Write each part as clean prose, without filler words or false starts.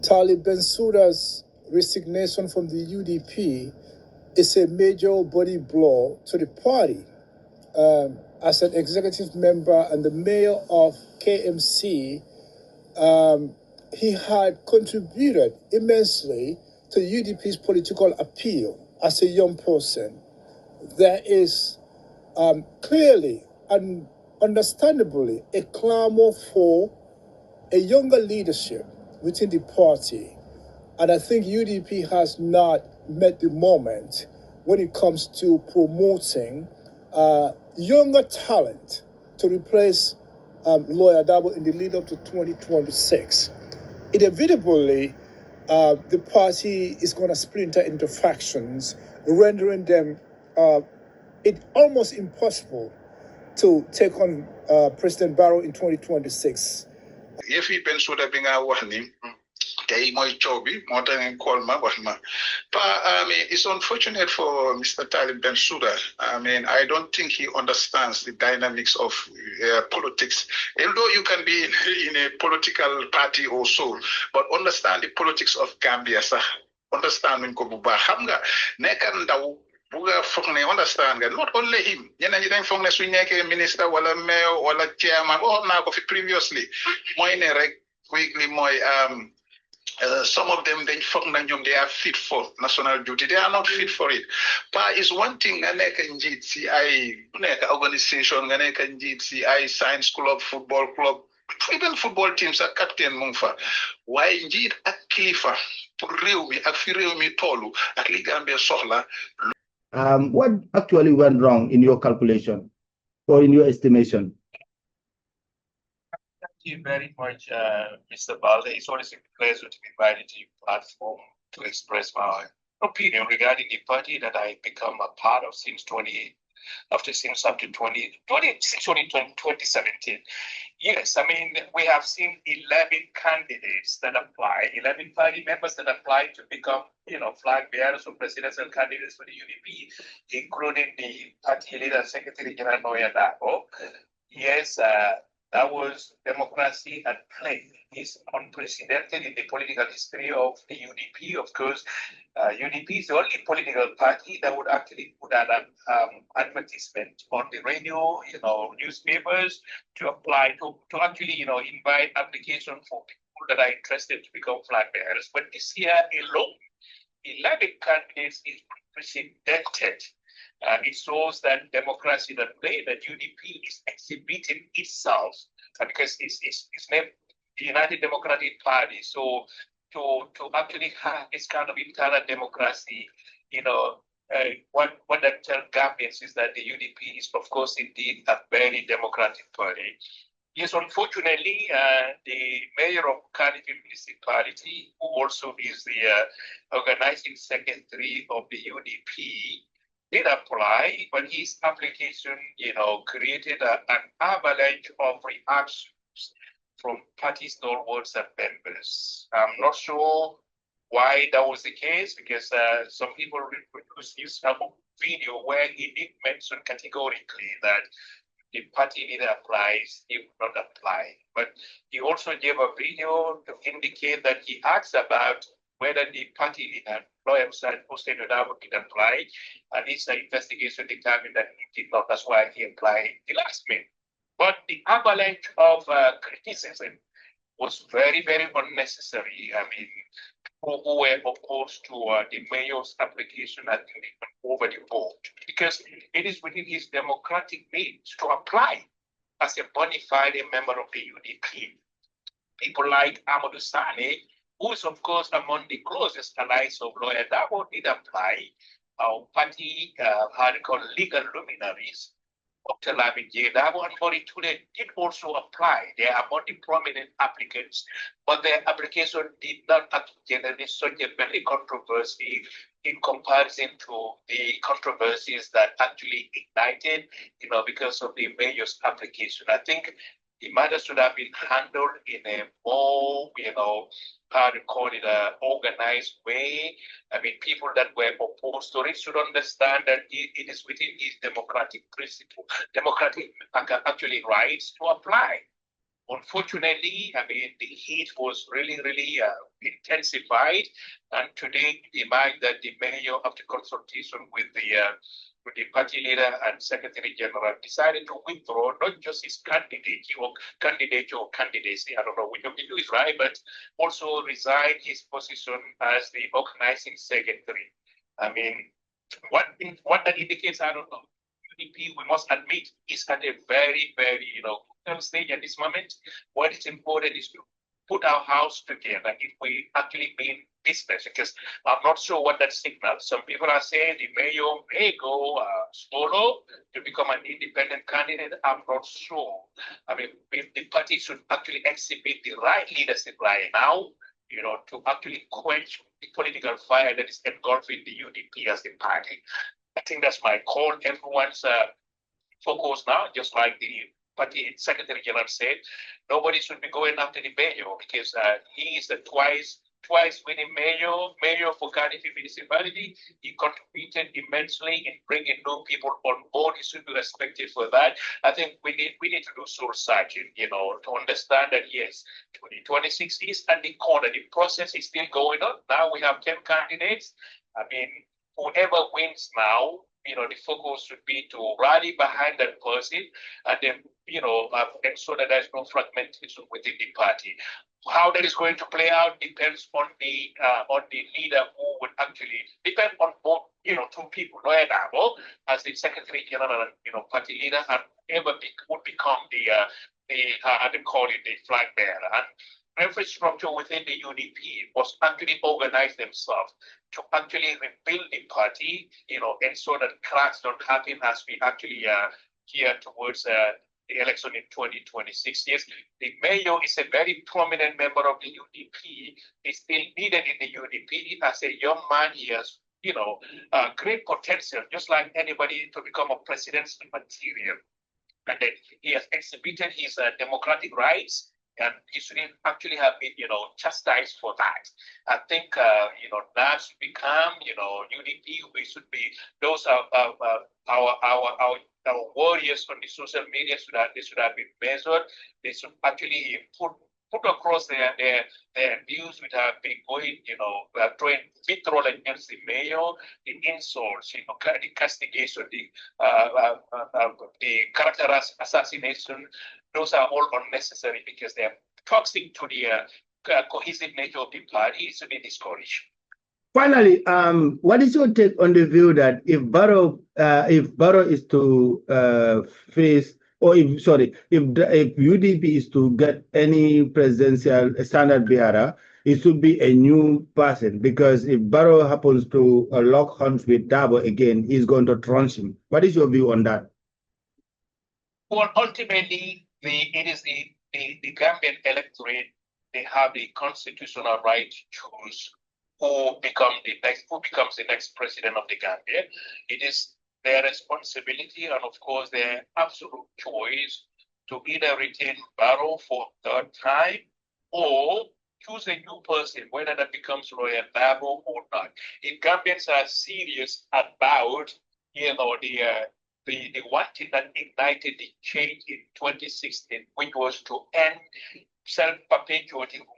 Talib Bensouda's resignation from the UDP is a major body blow to the party. As an executive member and the mayor of KMC, he had contributed immensely to UDP's political appeal as a young person. There is clearly and understandably a clamor for a younger leadership within the party. And I think UDP has not met the moment when it comes to promoting younger talent to replace Lawyer Dabo in the lead up to 2026. Inevitably, the party is going to splinter into factions, rendering them it almost impossible to take on President Barrow in 2026. If he Bensouda being our one, tey mooy coow bi moo tax ngeen call ma wax ma it's unfortunate for Mr. Talib Bensouda. I don't think he understands the dynamics of politics. Although you can be in a political party also, but understand the politics of Gambia sax understand ko bu baax xam nga nekk ndaw buga foog ne understand nga not only him ñeneen ñi dañ foog ne su nekkee ministre wala mayor wala chairman naa ko fi previously mooy ne rek quickly mooy some of them they are fit for national duty. They are not fit for it. But it's one thing organization, science club, football club, even football teams are captain Mungfa. Why indeed a Klifa tolu Gambia sohla. What actually went wrong in your calculation or in your estimation? Thank you very much, Mr. Balde. It's always a pleasure to be invited to your platform to express my opinion regarding the party that I become a part of since 2017. Yes, we have seen 11 candidates that apply, 11 party members that apply to become, flag bearers or presidential candidates for the UDP, including the party leader, Secretary General Noya Dabo. Yes, that was democracy at play. It's unprecedented in the political history of the UDP. Of course, UDP is the only political party that would actually put out an advertisement on the radio, newspapers to apply to actually, invite application for people that are interested to become flag bearers. But this year alone, 11 candidates is unprecedented. It shows that democracy that play, that UDP is exhibiting itself because it's named the United Democratic Party. So to actually have this kind of internal democracy, what that tells Gambians is that the UDP is, of course, indeed a very democratic party. Yes, unfortunately, the mayor of Cardiff Municipality, who also is the organizing secretary of the UDP, did apply, but his application, created an avalanche of reactions from party stalwarts and members. I'm not sure why that was the case, because some people reproduced this video where he did mention categorically that the party leader applies, he would not apply. But he also gave a video to indicate that he asked about whether the party leader, Lawyer Hussein Odabo, did apply, and his investigation determined that he did not. That's why he applied the last minute. But the avalanche of criticism was very, very unnecessary. People who were opposed to the mayor's application, I think they went over the board, because it is within his democratic means to apply as a bona fide member of the UDP. People like Amadou Sane, who is, of course, among the closest allies of Lawyer Dabo, did apply. Our party had called legal luminaries. Dr. Lamin J. Dabo and Mori Today did also apply. They are among the prominent applicants, but their application did not generate such a very controversy in comparison to the controversies that actually ignited, because of the mayor's application. I think the matter should have been handled in a more, organized way. People that were opposed to it should understand that it is within his democratic principle, democratic actually rights to apply. Unfortunately, I mean, the heat was really intensified. And today, we mark that the mayor, after consultation with the party leader and secretary general, decided to withdraw not just his candidature or candidacy, I don't know which of the two is right, but also resign his position as the organizing secretary. I mean, what that indicates, I don't know. UDP, we must admit, is at a very, critical stage at this moment. What is important is to put our house together if we actually mean business, because I'm not sure what that signals. Some people are saying the mayor may go solo to become an independent candidate. I'm not sure. I mean, if the party should actually exhibit the right leadership right now, to actually quench the political fire that is engulfing the UDP as a party. I think that's my call. Everyone's focus now, just like the party secretary general said, nobody should be going after the mayor because he is the twice winning mayor for Cardiff municipality. He contributed immensely in bringing new people on board. He should be respected for that. I think we need to do soul searching, to understand that yes, 2026 is at the corner. The process is still going on. Now we have 10 candidates. I mean, whoever wins now, the focus should be to rally behind that person and then, ensure that there's no fragmentation within the party. How that is going to play out depends on the leader who would actually depend on both, two people, Lawyer Dabo as the Secretary General and, party leader, and ever would become I would call it the flag bearer. And every structure within the UDP was actually organized themselves to actually rebuild the party, ensure that cracks don't happen as we actually gear towards the election in 2026. Yes, the mayor is a very prominent member of the UDP. He's still needed in the UDP. As a young man, he has, great potential, just like anybody, to become a president's material. And then he has exhibited his democratic rights, and he should actually have been, chastised for that. I think, that should become, UDP. We should be those are our warriors on the social media. They should have been measured. They should actually put across their views which have been going, throwing vitriol against the mayor, the insults, the castigation, the character assassination. Those are all unnecessary because they are toxic to the cohesive nature of the party. It should be discouraged. Finally, what is your take on the view that if Barrow is to face, or if UDP is to get any presidential standard bearer, it should be a new person, because if Barrow happens to lock horns with Dabo again, he's going to trounce him. What is your view on that? Well, ultimately, it is the Gambian electorate. They have the constitutional right to choose who becomes the next president of the Gambia. It is their responsibility and, of course, their absolute choice to either retain Barrow for third time or choose a new person, whether that becomes Lawyer Dabo or not. If Gambians are serious about, the one thing that ignited the change in 2016, which was to end self-perpetuating rule.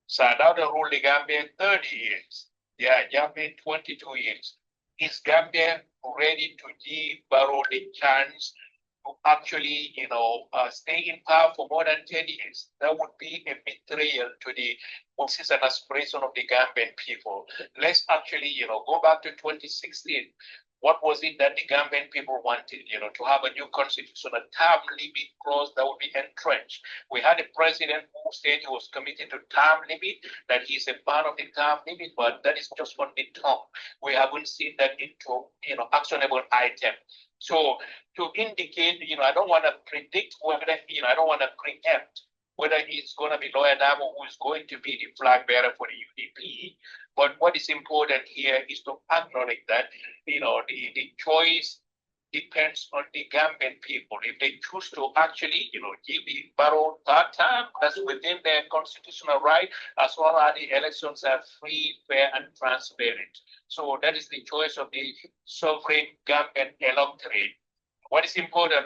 So now they rule the Gambia 30 years. Yeah, Gambia 22 years. Is Gambia ready to give Barrow the chance to actually, stay in power for more than 10 years? That would be a betrayal to the what is an aspiration of the Gambian people. Let's actually, go back to 2016. What was it that the Gambian people wanted? To have a new constitution, a term limit clause that would be entrenched. We had a president who said he was committed to term limit, that he's a part of the term limit, but that is just on the top. We haven't seen that into, actionable item. So to indicate, I don't want to predict whether, I don't want to preempt whether it's going to be Lawyer Dabo who is going to be the flag bearer for the UDP. But what is important here is to acknowledge that, the choice depends on the Gambian people. If they choose to actually, give the Barrow third term, that's within their constitutional right, as well as the elections are free, fair, and transparent. So that is the choice of the sovereign Gambian electorate. What is important?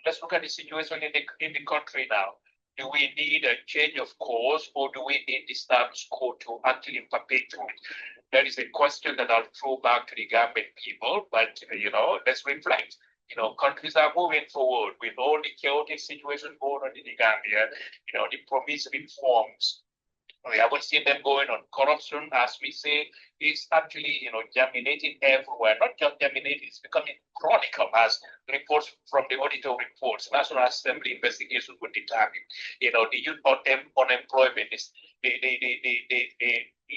Let's look at the situation in the country now. Do we need a change of course, or do we need the status quo to actually perpetuate? That is a question that I'll throw back to the Gambian people, but, let's reflect. Countries are moving forward with all the chaotic situation going on in the Gambia, the promised reforms. We haven't seen them going on. Corruption, as we say, is actually, germinating everywhere. Not just germinating, it's becoming chronic, as reports from the auditor reports. National Assembly investigation would determine. The youth unemployment is the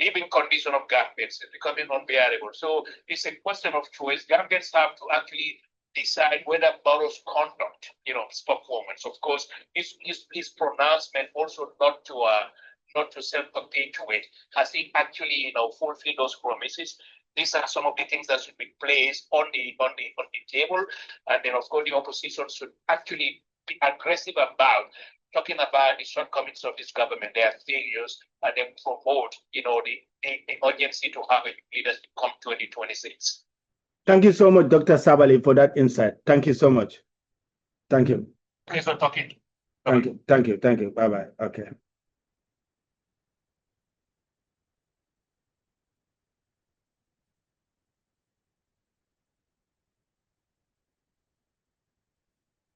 living condition of Gambians is becoming unbearable. So it's a question of choice. Gambians have to actually decide whether Barrow's conduct, his performance, of course, his pronouncement also not to self-perpetuate. Has he actually, fulfilled those promises? These are some of the things that should be placed on the table, and then, of course, the opposition should actually be aggressive about talking about the shortcomings of this government, their failures, and then promote, the urgency to have a leadership come 2026. Thank you so much, Dr. Sabali, for that insight. Thank you so much. Thank you. Please for talking. Thank you. Bye-bye. Okay.